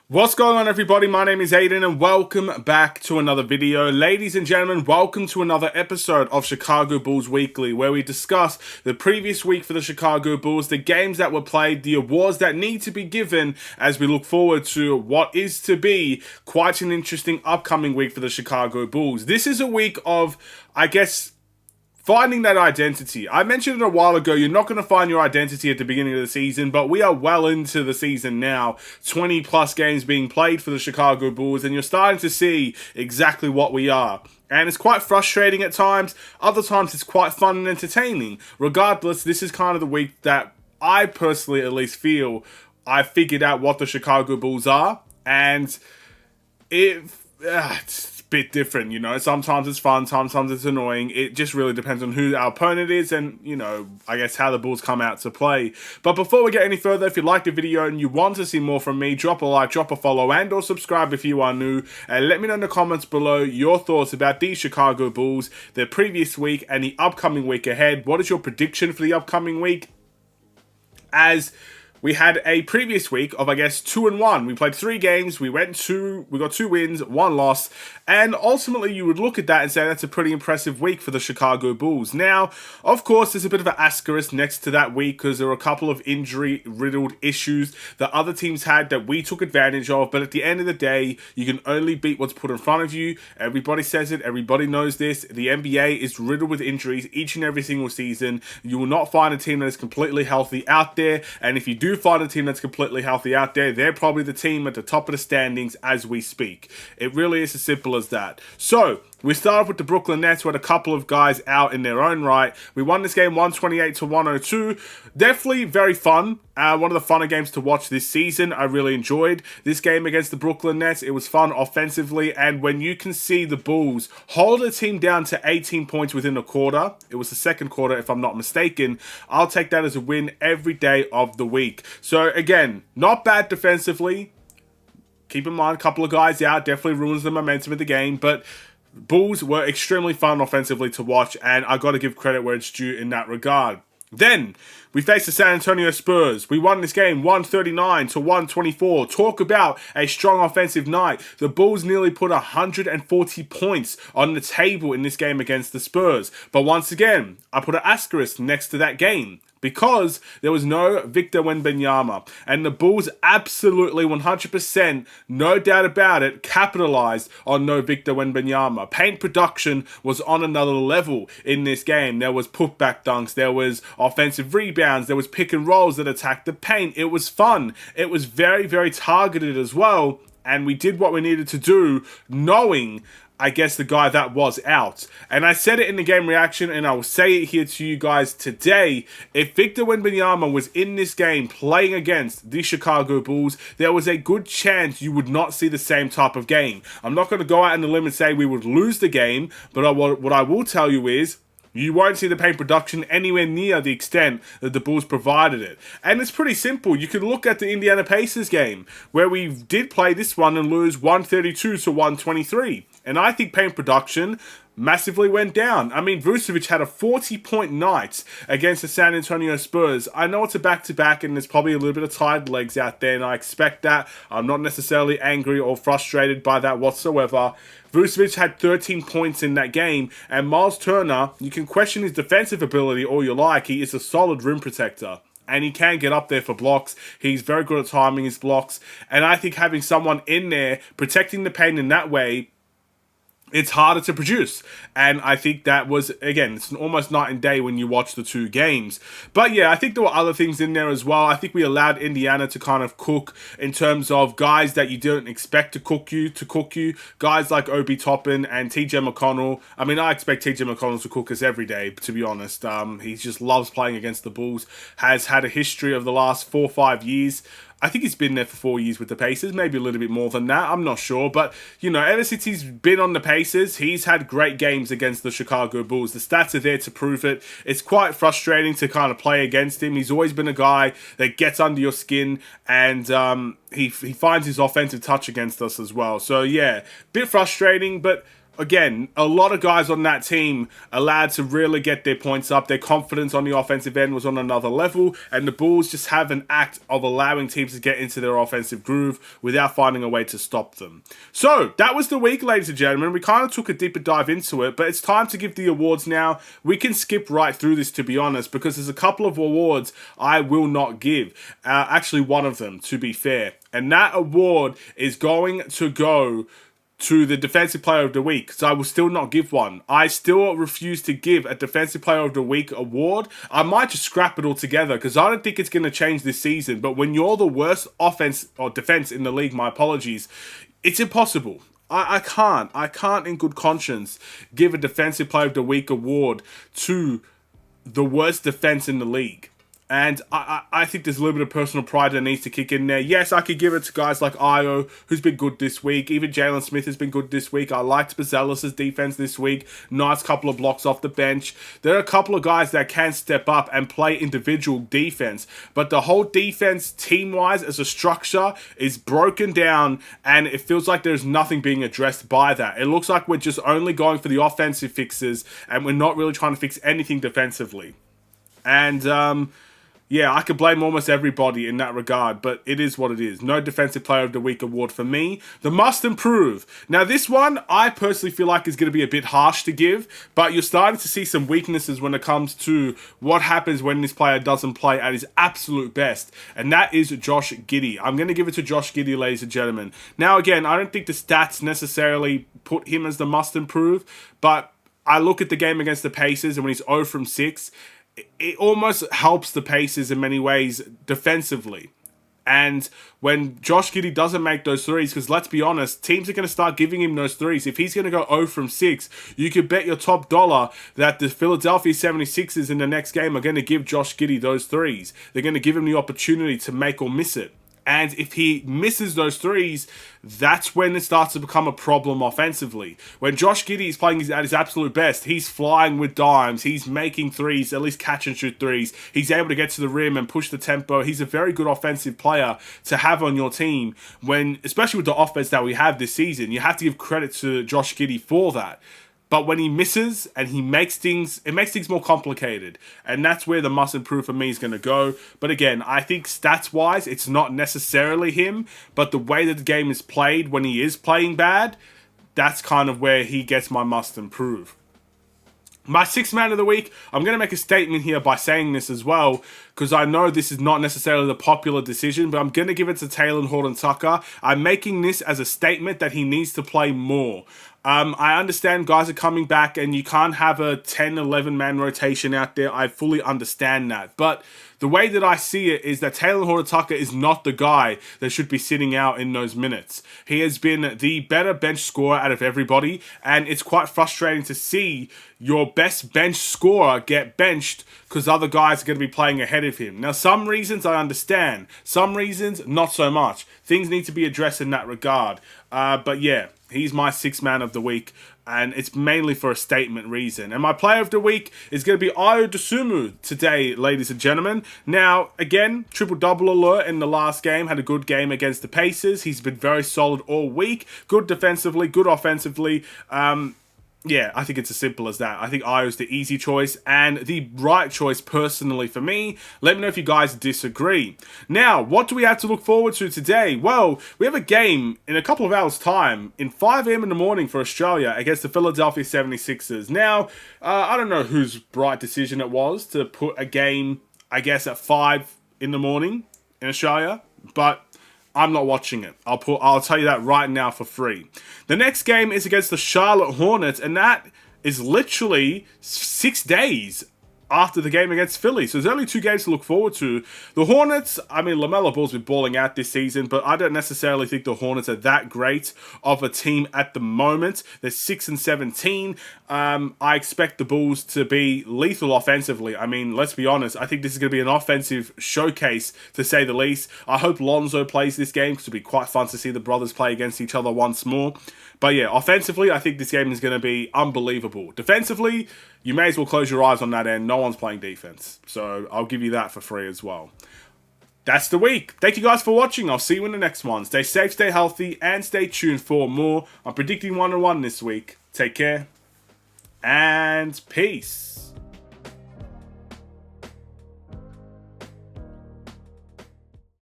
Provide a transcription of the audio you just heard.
What's going on, everybody? My name is Aiden and welcome back to another video. Ladies and gentlemen, welcome to another episode of Chicago Bulls Weekly, where we discuss the previous week for the Chicago Bulls, the games that were played, the awards that need to be given as we look forward to what is to be quite an interesting upcoming week for the Chicago Bulls. This is a week of, I guess, finding that identity. I mentioned it a while ago, you're not going to find your identity at the beginning of the season, but we are well into the season now. 20 plus games being played for the Chicago Bulls, and you're starting to see exactly what we are. And it's quite frustrating at times. Other times it's quite fun and entertaining. Regardless, this is kind of the week that I personally at least feel I figured out what the Chicago Bulls are. And it's bit different, you know. Sometimes it's fun, sometimes it's annoying. It just really depends on who our opponent is and, you know, I guess how the Bulls come out to play. But before we get any further, if you like the video and you want to see more from me, drop a like, drop a follow, and or subscribe if you are new, and let me know in the comments below your thoughts about these Chicago Bulls, the previous week and the upcoming week ahead. What is your prediction for the upcoming week? As we had a previous week of, I guess, 2-1. We played 3 games. We got 2 wins, 1 loss. And ultimately, you would look at that and say that's a pretty impressive week for the Chicago Bulls. Now, of course, there's a bit of an asterisk next to that week because there were a couple of injury-riddled issues that other teams had that we took advantage of. But at the end of the day, you can only beat what's put in front of you. Everybody says it. Everybody knows this. The NBA is riddled with injuries each and every single season. You will not find a team that is completely healthy out there. And if you do find a team that's completely healthy out there, they're probably the team at the top of the standings as we speak. It really is as simple as that. So we start off with the Brooklyn Nets, with a couple of guys out in their own right. We won this game 128-102. Definitely very fun. One of the funner games to watch this season. I really enjoyed this game against the Brooklyn Nets. It was fun offensively, and when you can see the Bulls hold a team down to 18 points within a quarter, it was the second quarter if I'm not mistaken, I'll take that as a win every day of the week. So again, not bad defensively. Keep in mind, a couple of guys out definitely ruins the momentum of the game, but Bulls were extremely fun offensively to watch, and I got to give credit where it's due in that regard. Then, we faced the San Antonio Spurs. We won this game 139-124. Talk about a strong offensive night. The Bulls nearly put 140 points on the table in this game against the Spurs. But once again, I put an asterisk next to that game, because there was no Victor Wembanyama. And the Bulls absolutely 100%, no doubt about it, capitalized on no Victor Wembanyama. Paint production was on another level in this game. There was putback dunks, there was offensive rebounds, there was pick and rolls that attacked the paint. It was fun. It was very, very targeted as well. And we did what we needed to do, knowing, I guess, the guy that was out. And I said it in the game reaction, and I will say it here to you guys today. If Victor Wembanyama was in this game playing against the Chicago Bulls, there was a good chance you would not see the same type of game. I'm not going to go out on the limb and say we would lose the game, but what I will tell you is, you won't see the paint production anywhere near the extent that the Bulls provided it. And it's pretty simple. You can look at the Indiana Pacers game, where we did play this one and lose 132-123. And I think paint production massively went down. I mean, Vucevic had a 40-point night against the San Antonio Spurs. I know it's a back-to-back and there's probably a little bit of tired legs out there, and I expect that. I'm not necessarily angry or frustrated by that whatsoever. Vucevic had 13 points in that game, and Miles Turner, you can question his defensive ability all you like. He is a solid rim protector, and he can get up there for blocks. He's very good at timing his blocks, and I think having someone in there protecting the paint in that way, it's harder to produce. And I think that was, again, it's an almost night and day when you watch the 2 games. But yeah, I think there were other things in there as well. I think we allowed Indiana to kind of cook in terms of guys that you didn't expect to cook you. Guys like Obi Toppin and TJ McConnell. I mean, I expect TJ McConnell to cook us every day, to be honest. He just loves playing against the Bulls. Has had a history of the last 4 or 5 years. I think he's been there for 4 years with the Pacers, maybe a little bit more than that, I'm not sure. But, you know, ever since he's been on the Pacers, he's had great games against the Chicago Bulls. The stats are there to prove it. It's quite frustrating to kind of play against him. He's always been a guy that gets under your skin, and he finds his offensive touch against us as well. So, yeah, bit frustrating, but again, a lot of guys on that team allowed to really get their points up. Their confidence on the offensive end was on another level, and the Bulls just have an act of allowing teams to get into their offensive groove without finding a way to stop them. So, that was the week, ladies and gentlemen. We kind of took a deeper dive into it, but it's time to give the awards now. We can skip right through this, to be honest, because there's a couple of awards I will not give. Actually, one of them, to be fair. And that award is going to go to the Defensive Player of the Week, because I will still not give one. I still refuse to give a Defensive Player of the Week award. I might just scrap it all together, because I don't think it's going to change this season. But when you're the worst offense or defense in the league, my apologies, it's impossible. I can't in good conscience give a Defensive Player of the Week award to the worst defense in the league. And I think there's a little bit of personal pride that needs to kick in there. Yes, I could give it to guys like Io, who's been good this week. Even Jalen Smith has been good this week. I liked Bazelis' defense this week. Nice couple of blocks off the bench. There are a couple of guys that can step up and play individual defense. But the whole defense, team-wise, as a structure, is broken down. And it feels like there's nothing being addressed by that. It looks like we're just only going for the offensive fixes. And we're not really trying to fix anything defensively. And, yeah, I could blame almost everybody in that regard, but it is what it is. No Defensive Player of the Week award for me. The must improve. Now, this one, I personally feel like is going to be a bit harsh to give, but you're starting to see some weaknesses when it comes to what happens when this player doesn't play at his absolute best, and that is Josh Giddey. I'm going to give it to Josh Giddey, ladies and gentlemen. Now, again, I don't think the stats necessarily put him as the must improve, but I look at the game against the Pacers, and when he's 0 from 6, it almost helps the Pacers in many ways defensively. And when Josh Giddey doesn't make those threes, because let's be honest, teams are going to start giving him those threes. If he's going to go 0 from 6, you could bet your top dollar that the Philadelphia 76ers in the next game are going to give Josh Giddey those threes. They're going to give him the opportunity to make or miss it. And if he misses those threes, that's when it starts to become a problem offensively. When Josh Giddey is playing at his absolute best, he's flying with dimes, he's making threes, at least catch and shoot threes. He's able to get to the rim and push the tempo. He's a very good offensive player to have on your team. When, especially with the offense that we have this season, you have to give credit to Josh Giddey for that. But when he misses and he makes things, it makes things more complicated. And that's where the must improve for me is going to go. But again, I think stats-wise, it's not necessarily him. But the way that the game is played when he is playing bad, that's kind of where he gets my must improve. My sixth man of the week, I'm going to make a statement here by saying this as well, because I know this is not necessarily the popular decision, but I'm going to give it to Talen Horton-Tucker. I'm making this as a statement that he needs to play more. I understand guys are coming back and you can't have a 10, 11-man rotation out there. I fully understand that. But the way that I see it is that Talen Horton-Tucker is not the guy that should be sitting out in those minutes. He has been the better bench scorer out of everybody, and it's quite frustrating to see your best bench scorer get benched because other guys are going to be playing ahead of him. Now, some reasons I understand. Some reasons, not so much. Things need to be addressed in that regard. But yeah, he's my sixth man of the week, and it's mainly for a statement reason. And my player of the week is going to be Ayo Dosunmu today, ladies and gentlemen. Now, again, triple-double alert in the last game. Had a good game against the Pacers. He's been very solid all week. Good defensively, good offensively. Yeah, I think it's as simple as that. I think Ayo's the easy choice and the right choice personally for me. Let me know if you guys disagree. Now, what do we have to look forward to today? Well, we have a game in a couple of hours' time in 5 a.m. in the morning for Australia against the Philadelphia 76ers. Now, I don't know whose bright decision it was to put a game, I guess, at 5 in the morning in Australia, but I'm not watching it. I'll tell you that right now for free. The next game is against the Charlotte Hornets, and that is literally 6 days after the game against Philly. So there's only 2 games to look forward to. The Hornets, I mean, LaMelo Ball's been balling out this season, but I don't necessarily think the Hornets are that great of a team at the moment. They're 6-17. I expect the Bulls to be lethal offensively. I mean, let's be honest. I think this is going to be an offensive showcase, to say the least. I hope Lonzo plays this game, because it'll be quite fun to see the brothers play against each other once more. But yeah, offensively, I think this game is going to be unbelievable. Defensively, you may as well close your eyes on that end. No one's playing defense. So I'll give you that for free as well. that's the week. Thank you guys for watching. I'll see you in the next one. Stay safe, stay healthy, and stay tuned for more. I'm predicting 1-1 this week. Take care, and peace.